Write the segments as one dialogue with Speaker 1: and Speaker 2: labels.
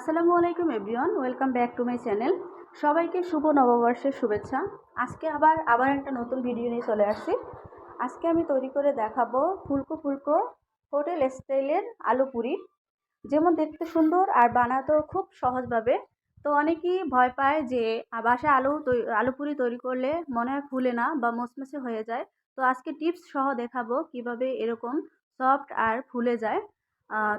Speaker 1: আসসালামু আলাইকুম everyone, welcome back to my channel. সবাইকে শুভ নববর্ষের শুভেচ্ছা। আজকে আবার একটা নতুন ভিডিও নিয়ে চলে আসছি। আজকে আমি তৈরি করে দেখাবো ফুলকো ফুলকো হোটেল স্টাইলের আলু পুরি। যেমন দেখতে সুন্দর আর বানাতেও খুব সহজভাবে। তো অনেকেই ভয় পায় যে বাসায় আলু পুরি তৈরি করলে মনে হয় ফুলে না বা মচমচে হয়ে যায়। তো আজকে টিপস সহ দেখাবো কিভাবে এরকম সফট আর ফুলে যায়।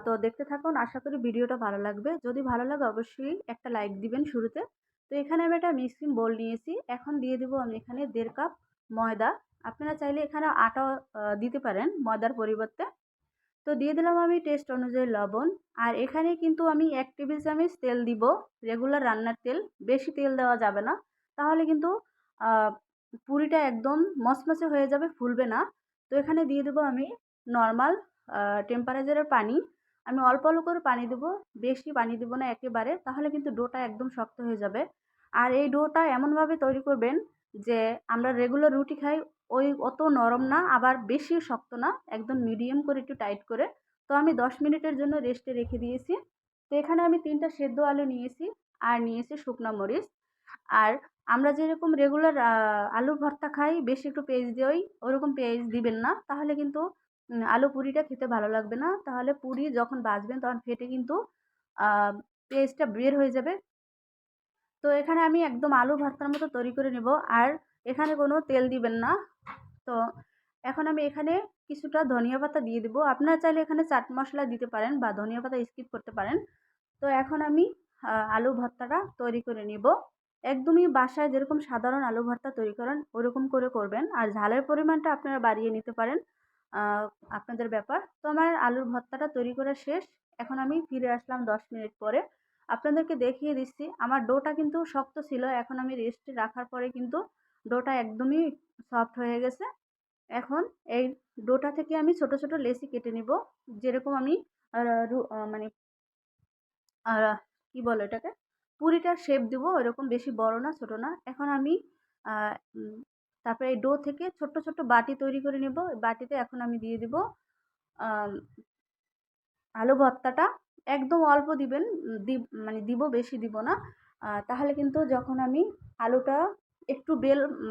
Speaker 1: তো দেখতে থাকুন, আশা করি ভিডিওটা ভালো লাগবে। যদি ভালো লাগে অবশ্যই একটা লাইক দিবেন শুরুতে। তো এখানে আমি একটা মিক্সিং বোল নিয়েছি। এখন দিয়ে দিব আমি এখানে 1.5 কাপ ময়দা। আপনারা চাইলে এখানে আটা দিতে পারেন ময়দার পরিবর্তে। তো দিয়ে দিলাম আমি টেস্ট অনুযায়ী লবণ। আর এখানে কিন্তু আমি 1 টেবিল চামচ তেল দিব, রেগুলার রান্নার তেল। বেশি তেল দেওয়া যাবে না, তাহলে কিন্তু পুরিটা একদম মচমচে হয়ে যাবে, ফুলবে না। তো এখানে দিয়ে দেবো আমি নর্মাল টেম্পারেচারের পানি। আমি অল্প অল্প করে পানি দেবো, বেশি পানি দেবো না একেবারে, তাহলে কিন্তু ডোটা একদম শক্ত হয়ে যাবে। আর এই ডোটা এমনভাবে তৈরি করবেন যে আমরা রেগুলার রুটি খাই ওই অত নরম না, আবার বেশি শক্ত না, একদম মিডিয়াম করে একটু টাইট করে। তো আমি 10 মিনিটের জন্য রেস্টে রেখে দিয়েছি। তো এখানে আমি 3টা সেদ্ধ আলু নিয়েছি, আর নিয়েছি শুকনা মরিচ। আর আমরা যেরকম রেগুলার আলুর ভর্তা খাই, বেশি একটু পেঁয়াজ দিই, ওরকম পেঁয়াজ দিবেন না, তাহলে কিন্তু আলু পুরিটা খেতে ভালো লাগবে না। তাহলে পুরি যখন ভাজবেন তখন ফেটে কিন্তু পেঁয়াজটা বের হয়ে যাবে। তো এখানে আমি একদম আলু ভর্তার মতো তৈরি করে নেব, আর এখানে কোনো তেল দিবেন না। তো এখন আমি এখানে কিছুটা ধনিয়া পাতা দিয়ে দিব। আপনারা চাইলে এখানে চাট মশলা দিতে পারেন বা ধনিয়া পাতা স্কিপ করতে পারেন। তো এখন আমি আলু ভর্তাটা তৈরি করে নিব। একদমই বাসায় যেরকম সাধারণ আলু ভর্তা তৈরি করেন ওরকম করে করবেন, আর ঝালের পরিমাণটা আপনারা বাড়িয়ে নিতে পারেন, আপনাদের ব্যাপার। তো আমার আলুর ভর্তাটা তৈরি করা শেষ। এখন আমি ফিরে আসলাম 10 মিনিট পরে। আপনাদেরকে দেখিয়ে দিচ্ছি আমার ডোটা কিন্তু শক্ত ছিল, এখন আমি রেস্টে রাখার পরে কিন্তু ডোটা একদমই সফট হয়ে গেছে। এখন এই ডোটা থেকে আমি ছোট ছোট লেচি কেটে নিব, যেরকম আমি মানে আহ কি বলে এটাকে, পুরিটার শেপ দিব ওইরকম, বেশি বড় না ছোট না। এখন আমি আহ, উম, তারপরে এই ডো থেকে ছোট্ট ছোট্ট বাটি তৈরি করে নেব। বাটিতে এখন আমি দিয়ে দিব আহ, আলু ভর্তাটা। একদম অল্প দিবেন, মানে দিব, বেশি দিব না। তাহলে কিন্তু যখন আমি আলুটা একটু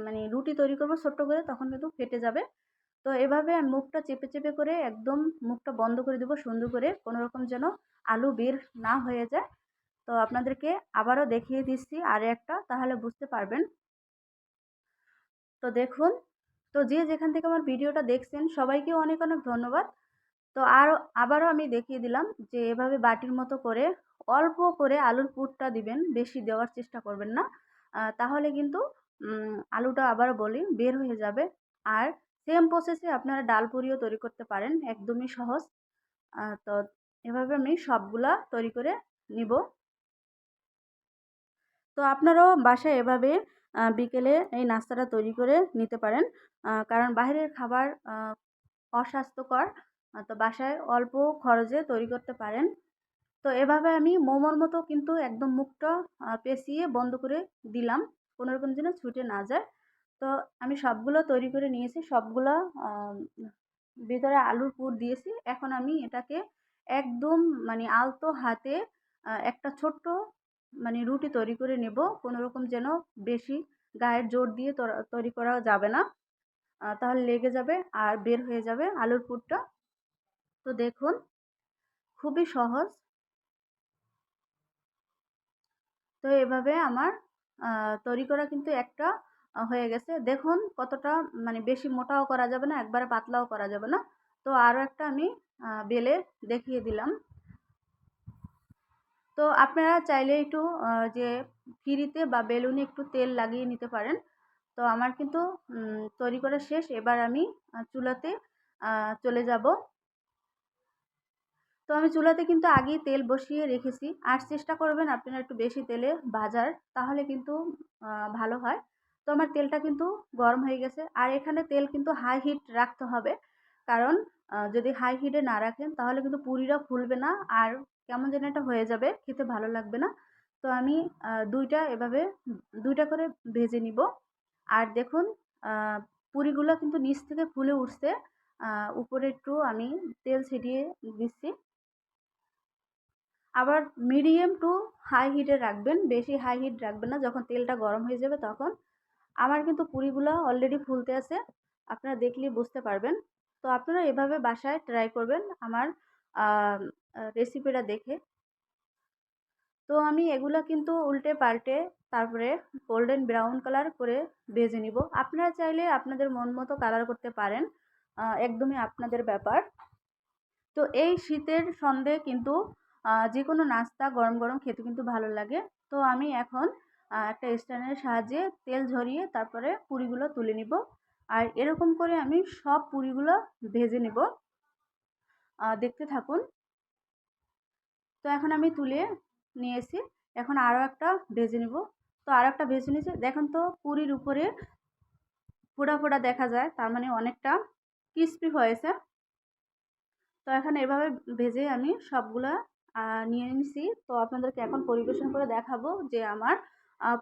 Speaker 1: মানে রুটি তৈরি করবো ছোট্ট করে, তখন কিন্তু ফেটে যাবে। তো এভাবে আমি মুখটা চেপে চেপে করে একদম মুখটা বন্ধ করে দেবো সুন্দর করে, কোনো রকম যেন আলু বের না হয়ে যায়। তো আপনাদেরকে আবারও দেখিয়ে দিচ্ছি আরে একটা, তাহলে বুঝতে পারবেন। তো দেখুন, তো যে যেখান থেকে আমার ভিডিওটা দেখছেন সবাইকে অনেক অনেক ধন্যবাদ। তো আবারও আমি দেখিয়ে দিলাম যে এভাবে বাটির মতো করে অল্প করে আলুর পুরটা দিবেন, বেশি দেওয়ার চেষ্টা করবেন না। তাহলে কিন্তু আলুটা আবারও বলি বের হয়ে যাবে। আর সেম প্রসেসে আপনারা ডাল পুরিও তৈরি করতে পারেন, একদমই সহজ। তো এভাবে আমি সবগুলা তৈরি করে নিব। তো আপনারাও বাসায় এভাবে বিকেলে এই নাস্তাটা তৈরি করে নিতে পারেন, কারণ বাইরের খাবার অস্বাস্থ্যকর। তো বাসায় অল্প খরচে তৈরি করতে পারেন। তো এভাবে আমি মোমোর মতো কিন্তু একদম মুখটা পেঁচিয়ে বন্ধ করে দিলাম, কোনো রকম যেন ছুটে না যায়। তো আমি সবগুলো তৈরি করে নিয়েছি, সবগুলো ভিতরে আলুর পুর দিয়েছি। এখন আমি এটাকে একদম মানে আলতো হাতে একটা ছোট্ট মানে রুটি তৈরি করে নেব, কোনো রকম যেন বেশি গায়ের জোর দিয়ে তৈরি করা যাবে না, তাহলে লেগে যাবে আর বের হয়ে যাবে আলুর পুরটা। তো দেখুন, খুবই সহজ। তো এভাবে আমার তৈরি করা কিন্তু একটা হয়ে গেছে। দেখুন কতটা, মানে বেশি মোটাও করা যাবে না, একবারে পাতলাও করা যাবে না। তো আরও একটা আমি বেলে দেখিয়ে দিলাম। তো আপনারা চাইলে একটু যে ফিরিতে বা বেলুনে একটু তেল লাগিয়ে নিতে পারেন। তো আমার কিন্তু তৈরি করা শেষ। এবার আমি চুলাতে চলে যাব। তো আমি চুলাতে কিন্তু আগেই তেল বসিয়ে রেখেছি, আর চেষ্টা করবেন আপনারা একটু বেশি তেলে ভাজার, তাহলে কিন্তু ভালো হয়। তো আমার তেলটা কিন্তু গরম হয়ে গেছে, আর এখানে তেল কিন্তু হাই হিট রাখতে হবে, কারণ যদি হাই হিটে না রাখেন তাহলে কিন্তু পুরিটা ফুলবে না, আর কেমন যেন একটা হয়ে যাবে, খেতে ভালো লাগবে না। তো আমি দুইটা এভাবে দুইটা করে ভেজে নিব। আর দেখুন আহ, পুরিগুলো কিন্তু নিচ থেকে ফুলে উঠছে, উপরে একটু আমি তেল ছিটিয়ে দিচ্ছি। আবার মিডিয়াম টু হাই হিটে রাখবেন, বেশি হাই হিট রাখবেন না। যখন তেলটা গরম হয়ে যাবে তখন আমার কিন্তু পুরিগুলো অলরেডি ফুলতে আছে, আপনারা দেখলেই বুঝতে পারবেন। তো আপনারা এভাবে বাসায় ট্রাই করবেন আমার রেসিপিটা দেখে। তো আমি এগুলো কিন্তু উল্টে পাল্টে তারপরে গোল্ডেন ব্রাউন কালার করে ভেজে নিব। আপনারা চাইলে আপনাদের মন মতো কালার করতে পারেন, একদমই আপনাদের ব্যাপার। তো এই শীতের সন্ধ্যে কিন্তু যে কোনো নাস্তা গরম গরম খেতে কিন্তু ভালো লাগে। তো আমি এখন একটা স্ট্যান্ডের সাহায্যে তেল ঝরিয়ে তারপরে পুরিগুলো তুলে নিব। আর এরকম করে আমি সব পুরিগুলো ভেজে নিব, দেখতে থাকুন। তো এখন আমি তুলে নিয়েছি, এখন আরও একটা ভেজে নিব। তো আরও একটা ভেজে নিয়েছি, দেখুন তো পুরির উপরে ফোড়া ফোড়া দেখা যায়, তার মানে অনেকটা ক্রিস্পি হয়েছে। তো এখন এভাবে ভেজে আমি সবগুলা নিয়ে নিছি। তো আপনাদেরকে এখন পরিবেশন করে দেখাবো যে আমার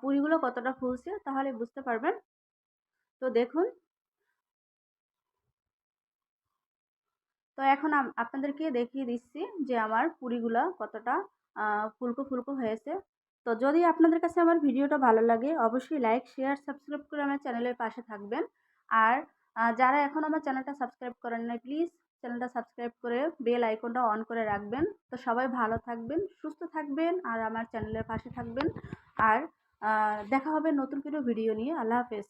Speaker 1: পুরিগুলো কতটা ফুলছে, তাহলে বুঝতে পারবেন। তো দেখুন, তো এখন আপনাদেরকে দেখিয়ে দিচ্ছি যে আমার পুরিগুলা কতটা ফুলকো ফুলকো হয়েছে। তো যদি আপনাদের কাছে আমার ভিডিওটা ভালো লাগে অবশ্যই লাইক শেয়ার সাবস্ক্রাইব করে আমার চ্যানেলের পাশে থাকবেন। আর যারা এখন আমার চ্যানেলটা সাবস্ক্রাইব করেন নাই প্লিজ চ্যানেলটা সাবস্ক্রাইব করে বেল আইকনটা অন করে রাখবেন। তো সবাই ভালো থাকবেন, সুস্থ থাকবেন আর আমার চ্যানেলের পাশে থাকবেন। আর দেখা হবে নতুন কোনো ভিডিও নিয়ে। আল্লাহ হাফেজ।